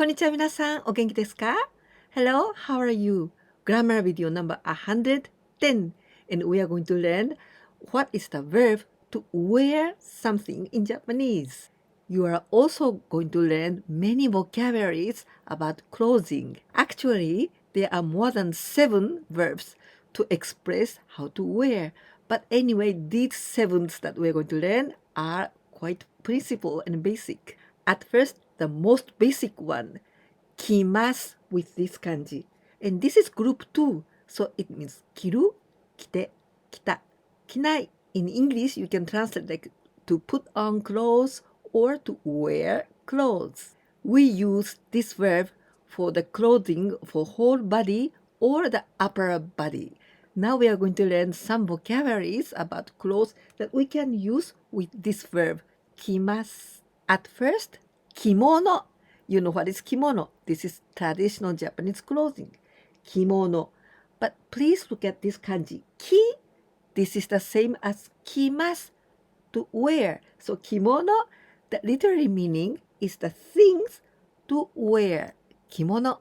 こんにちは皆さん、お元気ですか? Hello, how are you? Grammar video number 110 and we are going to learn what is the verb to wear something in Japanese. You are also going to learn many vocabularies about clothing. Actually, there are more than 7 verbs to express how to wear. But anyway, these 7 that we're going to learn are quite principal and basic. At first, the most basic one, kimasu with this kanji. And this is group 2, so it means kiru, kite, kita, kinai. In English, you can translate like to put on clothes or to wear clothes. We use this verb for the clothing for whole body or the upper body. Now we are going to learn some vocabularies about clothes that we can use with this verb, kimasu. At first, kimono. You know what is kimono? This is traditional Japanese clothing. Kimono. But please look at this kanji. Ki. This is the same as kimasu, to wear. So kimono, the literary meaning is the things to wear. Kimono.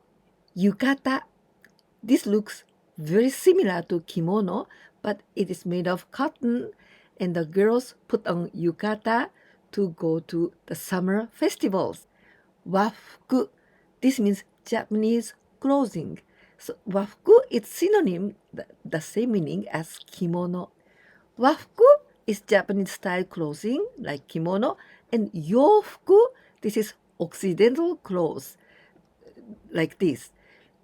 Yukata. This looks very similar to kimono, but it is made of cotton, and the girls put on yukata to go to the summer festivals. Wafuku. This means Japanese clothing. So wafuku is synonym, the same meaning as kimono. Wafuku is Japanese style clothing like kimono, and yofuku, this is Occidental clothes like this.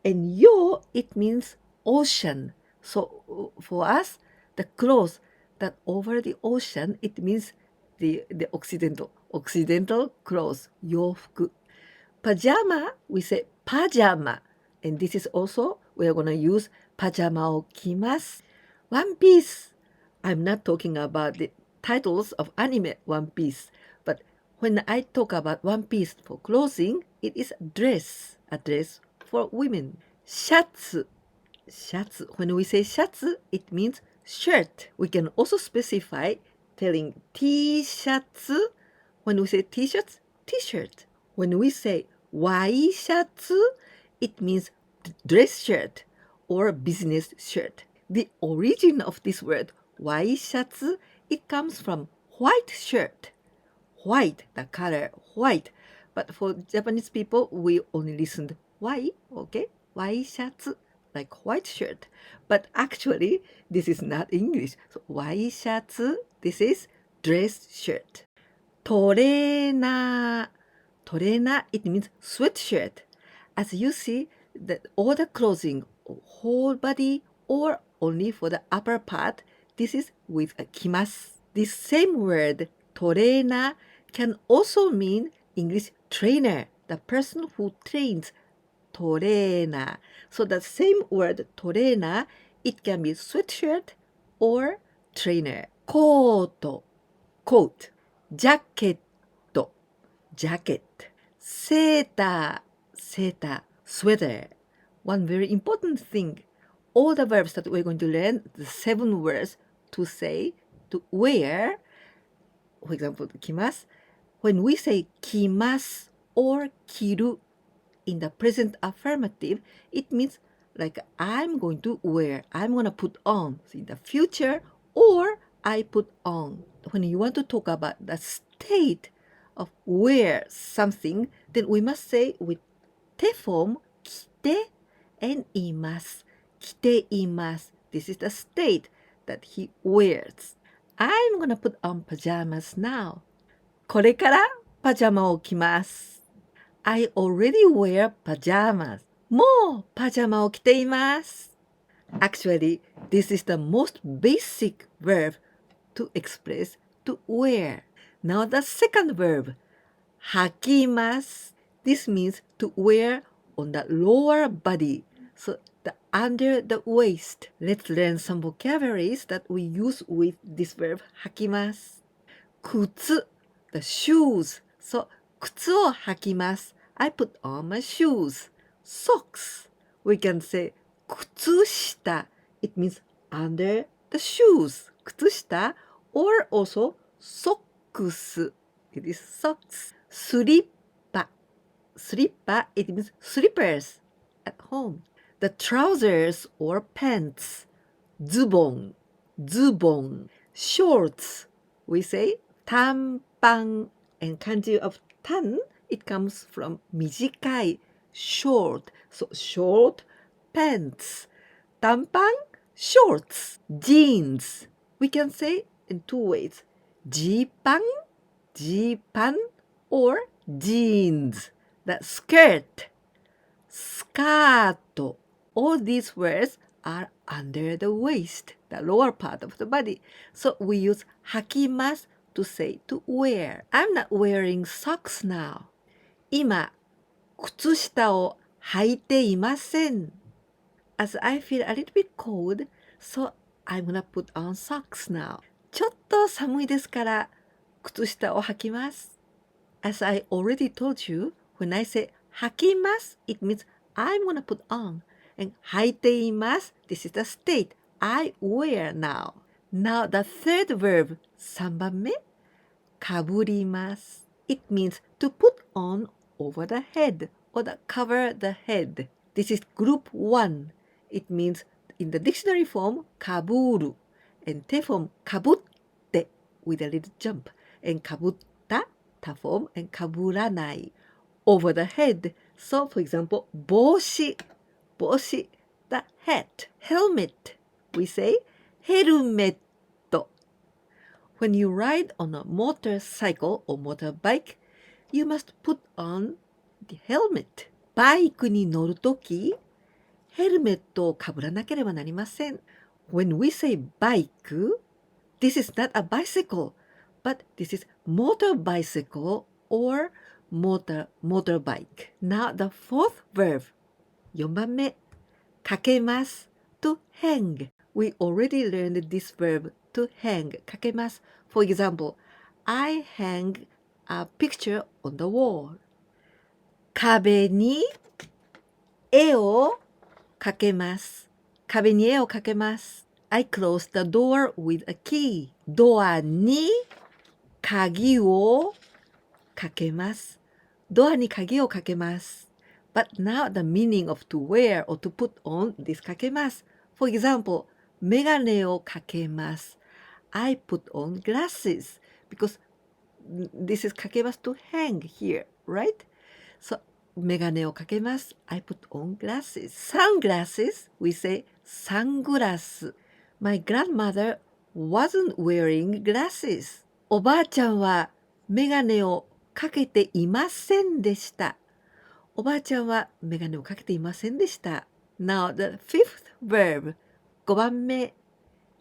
And yo, it means ocean. So for us, the clothes that over the ocean, it means the Occidental clothes, yofuku. Pajama, we say pajama. And this is also, we are going to use pajama o kimasu. One Piece. I'm not talking about the titles of anime One Piece. But when I talk about One Piece for clothing, it is a dress for women. Shatsu. When we say shatsu, it means shirt. We can also specify telling T-shirts. When we say T-shirts, T-shirt. When we say waishatsu, it means dress shirt or business shirt. The origin of this word, waishatsu, it comes from white shirt. White, the color white. But for Japanese people, we only listened wai, okay? Waishatsu, like white shirt. But actually, this is not English. So waishatsu, this is dress shirt. Toreina. Toreina, it means sweatshirt. As you see, all the clothing, whole body or only for the upper part, this is with a kimasu. This same word, toreina, can also mean English trainer, the person who trains, toreina. So the same word, toreina, it can be sweatshirt or trainer. Koto, coat. Jacket, jacket. Seta, sweater. One very important thing, all the verbs that we're going to learn, the 7 words to say, to wear, for example, kimasu. When we say kimasu or kiru in the present affirmative, it means like I'm going to wear, I'm going to put on. So in the future, or I put on. When you want to talk about the state of wear something, then we must say with te form, kite and imasu. Kite imasu. This is the state that he wears. I'm gonna put on pajamas now. これからパジャマを着ます。I already wear pajamas. もうパジャマを着ています。Actually, this is the most basic verb to express to wear. Now the second verb, 履きます。This means to wear on the lower body, so the under the waist. Let's learn some vocabularies that we use with this verb, 履きます。靴, the shoes. So, 靴を履きます。I put on my shoes. Socks. We can say 靴下. It means under the shoes. 靴下 or also socks. It is socks. スリッパ. slipper, it means slippers at home. The trousers or pants, ズボン, ズボン. Shorts, we say 短パン. And kanji of 短, it comes from 短い, short. So short pants. 短パン shorts. Jeans, we can say in two ways. ジーパン or jeans. The skirt, スカート. All these words are under the waist, the lower part of the body. So we use 履きます to say to wear. I'm not wearing socks now. 今、靴下を履いていません. As I feel a little bit cold, so I'm gonna put on socks now. ちょっと寒いですから、靴下を履きます. As I already told you, when I say 履きます, it means I'm gonna put on. And 履いています, this is the state. I wear now. Now the third verb, 3番目, かぶります. It means to put on over the head or cover the head. This is group 1. It means in the dictionary form, かぶる. And te form, かぶって with a little jump. And かぶった, ta form, and かぶらない over the head. So for example, 帽子, 帽子, the hat. Helmet, we say ヘルメット. When you ride on a motorcycle or motorbike, you must put on the helmet. バイクに乗るとき、ヘルメットをかぶらなければなりません. When we say bike, this is not a bicycle, but this is motor bicycle or motorbike. Now the fourth verb, 4番目, かけます to hang. We already learned this verb to hang, かけます. For example, I hang a picture on the wall. 壁に絵をかけます. 壁に絵をかけます. I close the door with a key. ドアに鍵をかけます. ドアに鍵をかけます. But now the meaning of to wear or to put on this かけます. For example, メガネをかけます. I put on glasses because this is かけます to hang here, right? So メガネをかけます. I put on glasses. Sunglasses, we say サングラス. My grandmother wasn't wearing glasses. おばあちゃんはメガネをかけていませんでした。おばあちゃんはメガネをかけていませんでした。Now the fifth verb, 5番目、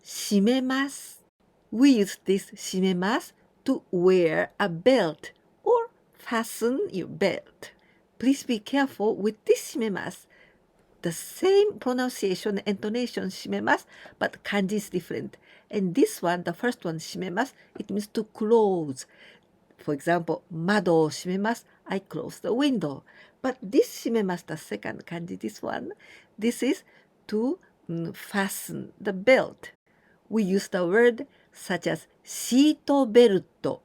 締めます。We use this 締めます to wear a belt or fasten your belt. Please be careful with this 締めます。The same pronunciation and intonation 締めます but kanji is different. And this one, the first one 締めます it means to close. For example, 窓を閉めます I close the window. But this 閉めます the second kanji, this one, this is to fasten the belt. We use the word such as シートベルト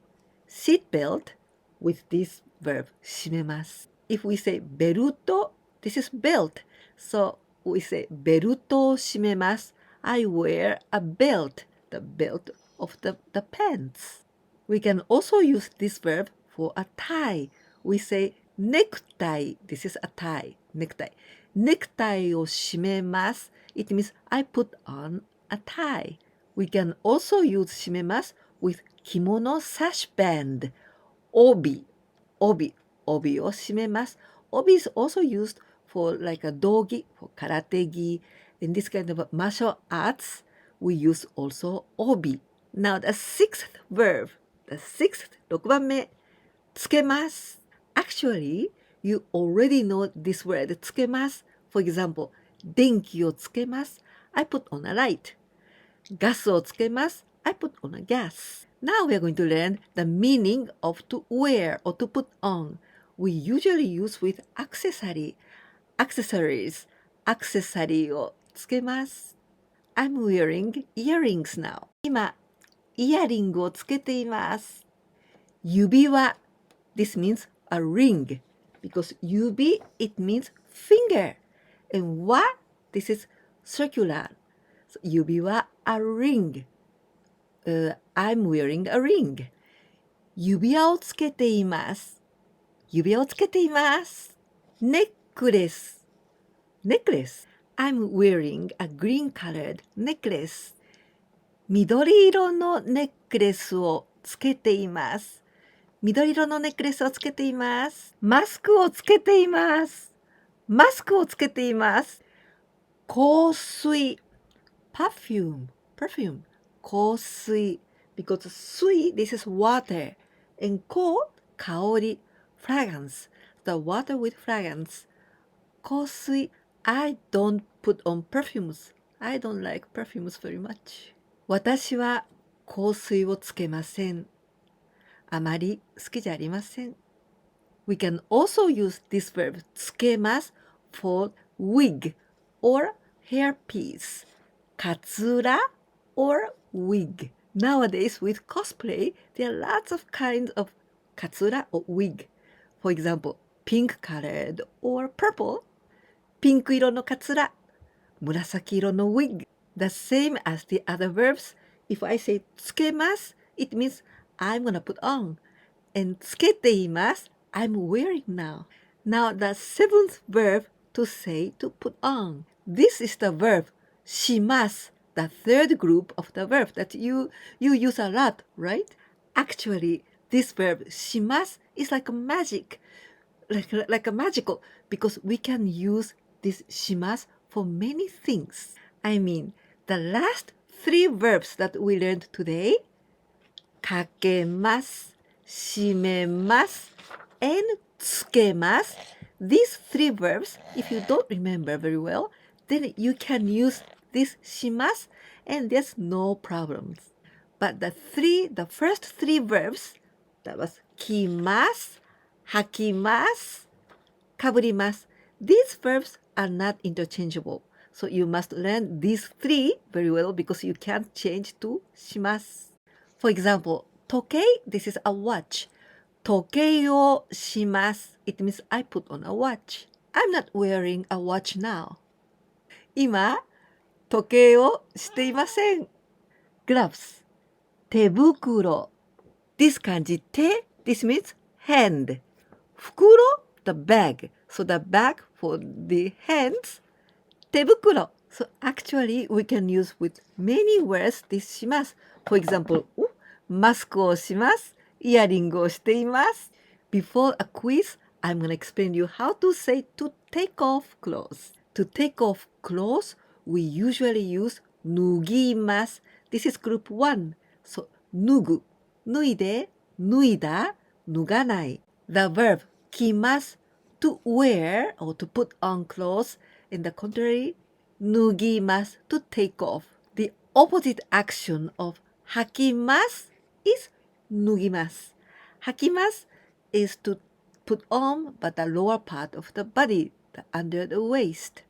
seat belt with this verb 閉めます If we say ベルト this is belt. So we say ベルトを締めます I wear a belt, the belt of the pants. We can also use this verb for a tie. We say necktie. This is a tie. Necktie. Necktie を締めます It means I put on a tie. We can also use 締めます with kimono sash band. 帯を締めます Obi is also used for like a dogi, for karate-gi. In this kind of martial arts, we use also obi. Now the sixth verb, 6番目、つけます Actually, you already know this word つけます For example, 電気をつけます I put on a light. ガスをつけます I put on a gas. Now we are going to learn the meaning of to wear or to put on. We usually use with accessories. アクセサリーをつけます I'm wearing earrings now. 今、イヤリングをつけています。指輪 This means a ring. because yubi, it means finger. And wa, this is circular. So, yubi wa a ring. I'm wearing a ring. 指輪をつけています。指輪をつけています。necklace. necklace. I'm wearing a green colored necklace. 緑色のネックレスをつけています。緑色のネックレスをつけています。マスクをつけています。マスクをつけています。香水 perfume 香水 because 水 this is water and 香り fragrance the water with fragrance 香水 I don't put on perfumes I don't like perfumes very much 私は香水をつけませんあまり好きじゃありません We can also use this verb つけます for wig or hairpiece かつら or wig. Nowadays, with cosplay, there are lots of kinds of katsura or wig. For example, pink colored or purple. ピンク色のカツラ、紫色の wig. The same as the other verbs. If I say つけます, it means I'm gonna put on. And つけています, I'm wearing now. Now, the seventh verb to say to put on. This is the verb します. The third group of the verb that you use a lot, right? Actually, this verb します is like a magic, like a magical, because we can use this します for many things. I mean, the last three verbs that we learned today, かけます、締めます、and つけます. These three verbs, if you don't remember very well, then you can use this します and there's no problems. But the first three verbs, that was 着ます、履きます、かぶります. These verbs are not interchangeable. So you must learn these three very well because you can't change to します. For example, 時計, this is a watch. 時計をします. It means I put on a watch. I'm not wearing a watch now. 今、時計をしていません。gloves 手袋 this 漢字手 this means hand 袋 the bag so the bag for the hands 手袋 so actually we can use with many words this します for example マスクをしますイヤリングをしています before a quiz I'm gonna explain you how to say to take off clothes to take off clothes we usually use 脱ぎます This is group 1 So 脱ぐ脱いで脱いだ脱がない The verb 着ます To wear or to put on clothes In the contrary 脱ぎます To take off The opposite action of 履きます is 脱ぎます履きます is to put on but the lower part of the body under the waist.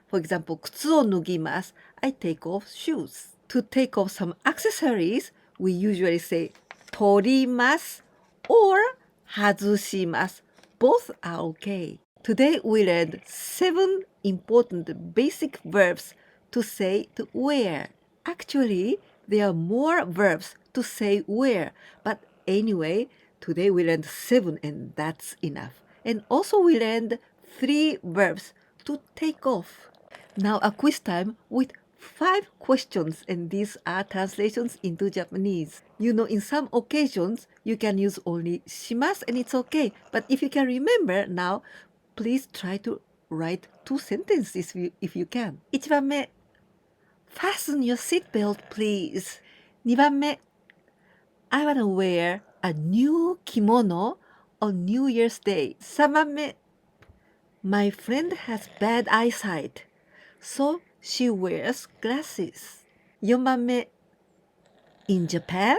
For example, 靴を脱ぎます. I take off shoes. To take off some accessories, we usually say 取ります or 外します. Both are okay. Today we learned 7 important basic verbs to say to wear. Actually, there are more verbs to say wear, but anyway, today we learned 7 and that's enough. And also we learned 3 verbs to take off. Now a quiz time with 5 questions and these are translations into Japanese. You know, in some occasions, you can use only します and it's okay. But if you can remember now, please try to write 2 sentences if you can. 1番目 Fasten your seatbelt, please. 2番目 I want to wear a new kimono on New Year's Day. 3番目My friend has bad eyesight, so she wears glasses. 4番目 In Japan,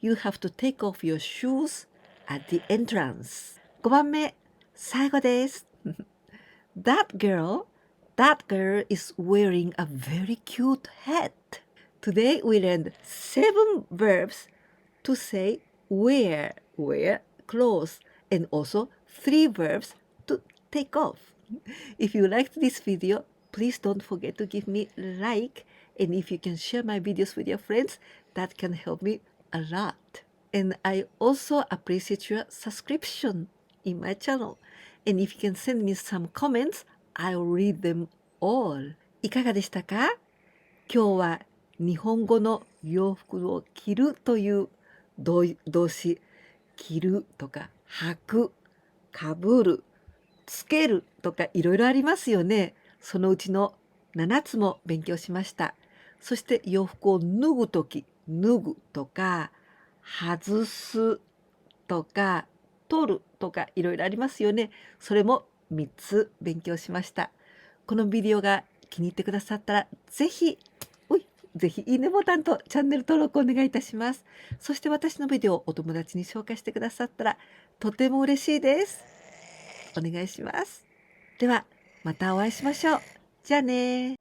you have to take off your shoes at the entrance. 5番目最後です That girl is wearing a very cute hat. Today we learned 7 verbs to say wear clothes and also 3 verbs take off. If you liked this video, please don't forget to give me a like, and if you can share my videos with your friends, that can help me a lot. And I also appreciate your subscription in my channel. And if you can send me some comments, I'll read them all. いかがでしたか？今日は日本語の洋服を着るという動詞、着るとか履く、かぶる、つけるとかいろいろありますよね。そのうちの7つも勉強しました。そして洋服を脱ぐとき、脱ぐとか、外すとか、取るとかいろいろありますよね。それも3つ勉強しました。このビデオが気に入ってくださったら、ぜひいいねボタンとチャンネル登録お願いいたします。そして私のビデオをお友達に紹介してくださったら、とても嬉しいです。お願いします。では、またお会いしましょう。じゃあね。